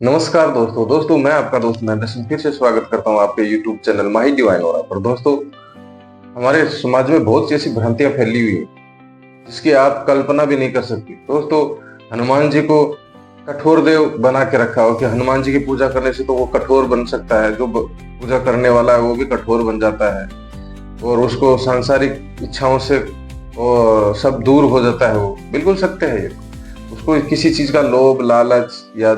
नमस्कार दोस्तों मैं आपका दोस्त महेंद्र सिंह फिर से स्वागत करता हूं आपके YouTube चैनल माही डिवाइन ओरा पर। दोस्तों, हमारे समाज में बहुत सी ऐसी भ्रांतियां फैली हुई है जिसकी आप कल्पना भी नहीं कर सकती। दोस्तों, हनुमान जी को कठोर देव बना के रखा हो कि हनुमान जी की पूजा करने से तो वो कठोर बन सकता है, जो पूजा करने वाला है वो भी कठोर बन जाता है और उसको सांसारिक इच्छाओं से और सब दूर हो जाता है। वो बिल्कुल सत्य है। ये उसको किसी चीज का लोभ लालच या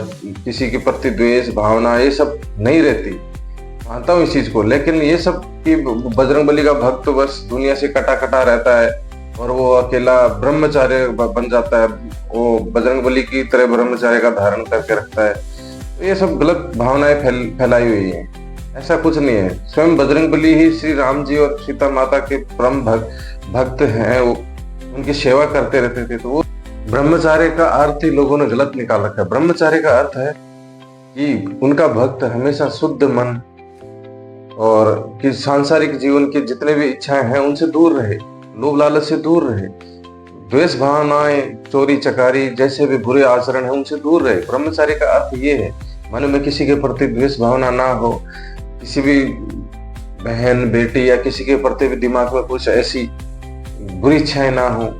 किसी के प्रति द्वेष भावना ये सब नहीं रहती। मानता हूँ इस चीज को, लेकिन ये सब कि बजरंगबली का भक्त तो बस दुनिया से कटा कटा रहता है और वो अकेला ब्रह्मचार्य बन जाता है, वो बजरंगबली की तरह ब्रह्मचार्य का धारण करके रखता है। तो ये सब गलत भावनाएं फैलाई हुई हैं। ऐसा कुछ नहीं है। स्वयं बजरंगबली ही श्री राम जी और सीता माता के परम भक्त हैं। वो उनकी सेवा करते रहते थे। तो वो ब्रह्मचार्य का अर्थ ही लोगों ने गलत निकाल रखा है। ब्रह्मचार्य का अर्थ है कि उनका भक्त हमेशा शुद्ध मन और कि सांसारिक जीवन की जितने भी इच्छाएं हैं उनसे दूर रहे, लोभ लालच से दूर रहे, द्वेष भावनाएं चोरी चकारी जैसे भी बुरे आचरण है उनसे दूर रहे। ब्रह्मचार्य का अर्थ ये है मन में किसी के प्रति द्वेष भावना ना हो, किसी भी बहन बेटी या किसी के प्रति भी दिमाग में कुछ ऐसी बुरी इच्छाएं ना हो।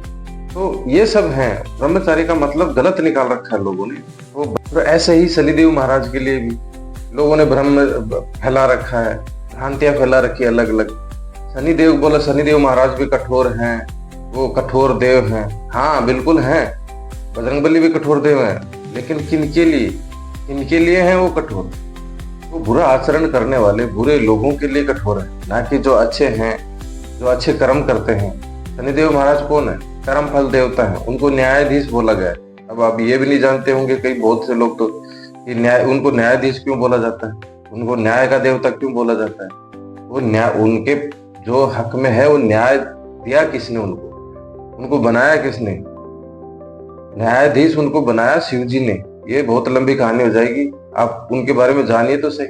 तो ये सब है। ब्रह्मचारी का मतलब गलत निकाल रखा है लोगों ने। तो ऐसे ही शनिदेव महाराज के लिए भी लोगों ने भ्रम फैला रखा है, भ्रांतियां फैला रखी है अलग अलग। शनिदेव बोला, शनिदेव महाराज भी कठोर हैं, वो कठोर देव हैं। हाँ बिल्कुल हैं, बजरंगबली भी कठोर देव हैं, लेकिन किनके लिए हैं वो कठोर? वो बुरा आचरण करने वाले बुरे लोगों के लिए कठोर है, ना कि जो अच्छे हैं, जो अच्छे कर्म करते हैं। शनिदेव महाराज कौन है? कर्म फल देवता है, उनको न्यायाधीश बोला गया है। अब आप ये भी नहीं जानते होंगे कई बहुत से लोग तो कि उनको न्यायाधीश क्यों बोला जाता है, उनको न्याय का देवता क्यों बोला जाता है? वो न्याय उनके जो हक में है वो न्याय दिया किसने? उनको बनाया किसने? न्यायाधीश उनको बनाया शिव जी ने। ये बहुत लंबी कहानी हो जाएगी, आप उनके बारे में जानिए तो सही।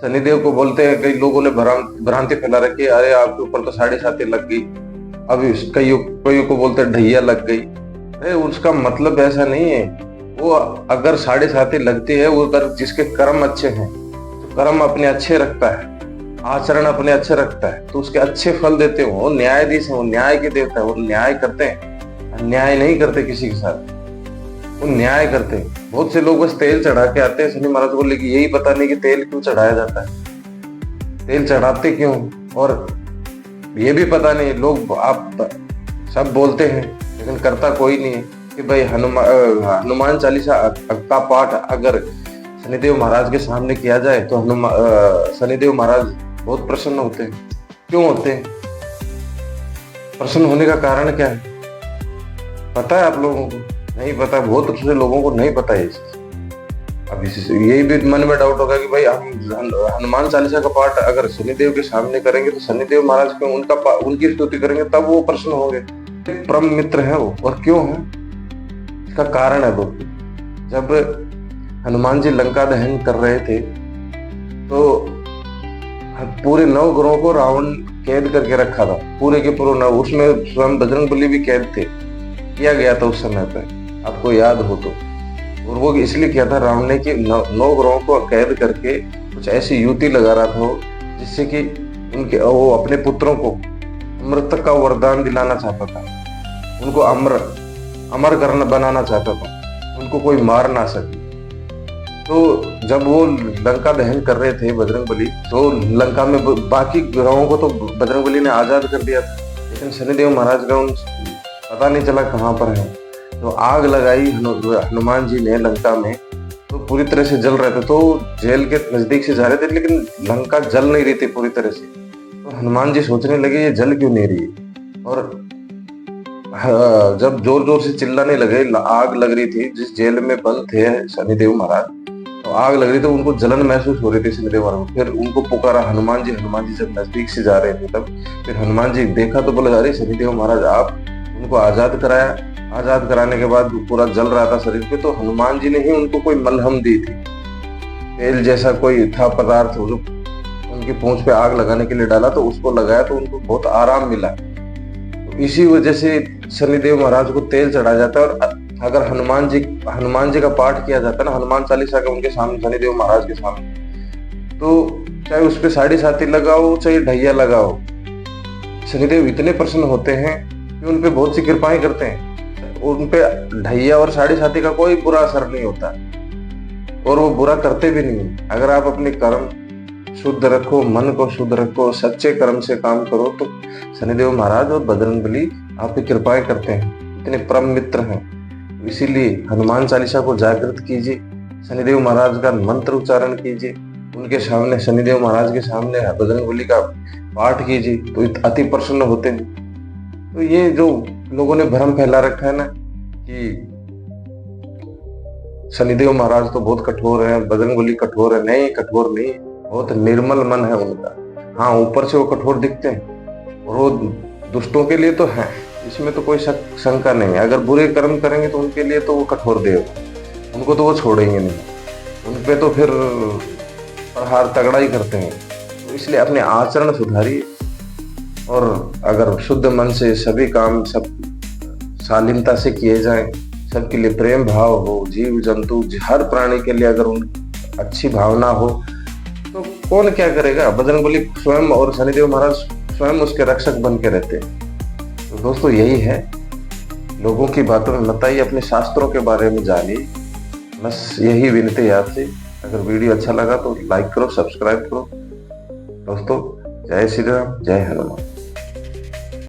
शनिदेव को बोलते हैं, कई लोगों ने भ्रांति फैला रखी है, अरे आपके ऊपर तो 7.5 लग गई। अब कईयों को बोलते ढैया लग गई। अरे उसका मतलब ऐसा नहीं है। वो अगर 7.5 लगती है, वो अगर जिसके कर्म अच्छे हैं, तो कर्म अपने अच्छे रखता है, आचरण अपने अच्छे रखता है, तो उसके अच्छे फल देते हो। वो न्यायाधीश है, वो न्याय के देवता है, वो न्याय करते हैं, अन्याय नहीं करते किसी के साथ, वो न्याय करते हैं। बहुत से लोग बस तेल चढ़ा के आते हैं शनि महाराज को, लेकिन यही पता नहीं कि तेल क्यों चढ़ाया जाता है, तेल चढ़ाते क्यों, और ये भी पता नहीं। लोग आप सब बोलते हैं लेकिन करता कोई नहीं है कि भाई हनुमान चालीसा का पाठ अगर शनिदेव महाराज के सामने किया जाए तो शनिदेव महाराज बहुत प्रसन्न होते हैं। क्यों होते हैं? प्रसन्न होने का कारण क्या है पता है आप लोगों को? नहीं पता। बहुत से लोगों को नहीं पता है। अब यही भी मन में डाउट होगा कि भाई हम हनुमान चालीसा का पाठ अगर शनिदेव के सामने करेंगे तो शनिदेव महाराज क्यों उनकी स्तुति करेंगे तब वो प्रसन्न होंगे? परम मित्र है वो। और क्यों है? इसका कारण है दोस्तों। जब हनुमान जी लंका दहन कर रहे थे तो पूरे 9 ग्रहों को रावण कैद करके रखा था, पूरे के पूरे 9। उसमें स्वयं बजरंगबली भी कैद थे, किया गया था उस समय पर, आपको याद हो तो। और वो इसलिए किया था रावण ने कि 9 ग्रहों को कैद करके कुछ ऐसी युति लगा रहा था जिससे कि वो अपने पुत्रों को अमृत का वरदान दिलाना चाहता था, उनको अमर करना बनाना चाहता था, उनको कोई मार ना सके। तो जब वो लंका दहन कर रहे थे बजरंगबली, तो लंका में बाकी ग्रहों को तो बजरंगबली ने आजाद कर दिया था, लेकिन शनिदेव महाराज का पता नहीं चला कहाँ पर है। तो आग लगाई हनुमान जी ने लंका में, तो पूरी तरह से जल रहे थे। तो जेल के नजदीक से जा रहे थे लेकिन लंका जल नहीं रही थी पूरी तरह से। तो हनुमान जी सोचने लगे ये जल क्यों नहीं रही, और जब जोर जोर से चिल्लाने लगे, आग लग रही थी जिस जेल में बंद थे शनिदेव महाराज, तो आग लग रही थी, उनको जलन महसूस हो रही थी शनिदेव महाराज को। फिर उनको पुकारा हनुमान जी जब नजदीक से जा रहे थे तब फिर हनुमान जी देखा तो बोले, अरे शनिदेव महाराज आप उनको आजाद कराया, आजाद कराने के बाद पूरा जल रहा था शरीर पे, तो हनुमान जी ने ही उनको कोई मलहम दी थी, तेल जैसा कोई था पदार्थ जो उनकी पूंछ पे आग लगाने के लिए डाला, तो उसको लगाया तो उनको बहुत आराम मिला। तो इसी वजह से शनिदेव महाराज को तेल चढ़ाया जाता है। और अगर हनुमान जी का पाठ किया जाता है ना, हनुमान चालीसा का उनके सामने, शनिदेव महाराज के सामने, तो चाहे उस पे साढ़े साती लगाओ चाहे ढैया लगाओ, शनिदेव इतने प्रसन्न होते हैं कि उन पे बहुत सी कृपाएं करते हैं। उन पे ढैया और साढ़े साती का कोई बुरा असर नहीं होता, और वो बुरा करते भी नहीं। अगर आप अपने कर्म शुद्ध रखो, मन को शुद्ध रखो, सच्चे कर्म से काम करो, तो शनिदेव महाराज और बजरंगबली आप पे कृपाएं करते हैं, इतने परम मित्र हैं। इसीलिए हनुमान चालीसा को जागृत कीजिए, शनिदेव महाराज का मंत्र उच्चारण कीजिए, उनके सामने, शनिदेव महाराज के सामने बजरंगबली का पाठ कीजिए, तो अति प्रसन्न होते हैं। तो ये जो लोगों ने भ्रम फैला रखा है ना कि शनिदेव महाराज तो बहुत कठोर है, बजरंगबली कठोर है, नहीं, कठोर नहीं, बहुत निर्मल मन है उनका। हाँ, ऊपर से वो कठोर दिखते हैं और वो दुष्टों के लिए तो है, इसमें तो कोई शंका नहीं है। अगर बुरे कर्म करेंगे तो उनके लिए तो वो कठोर देव, उनको तो वो छोड़ेंगे नहीं, उन पे तो फिर प्रहार तगड़ा ही करते हैं। तो इसलिए अपने आचरण सुधारिए, और अगर शुद्ध मन से सभी काम सब शालीनता से किए जाएं, सबके लिए प्रेम भाव हो, जीव जंतु हर प्राणी के लिए अगर उन अच्छी भावना हो, तो कौन क्या करेगा। बजरंगबली स्वयं और शनिदेव महाराज स्वयं उसके रक्षक बन के रहते हैं। तो दोस्तों यही है, लोगों की बातों में मत आइए, अपने शास्त्रों के बारे में जानिए, बस यही विनती है आपसे। अगर वीडियो अच्छा लगा तो लाइक करो, सब्सक्राइब करो। दोस्तों जय श्री राम, जय हनुमान।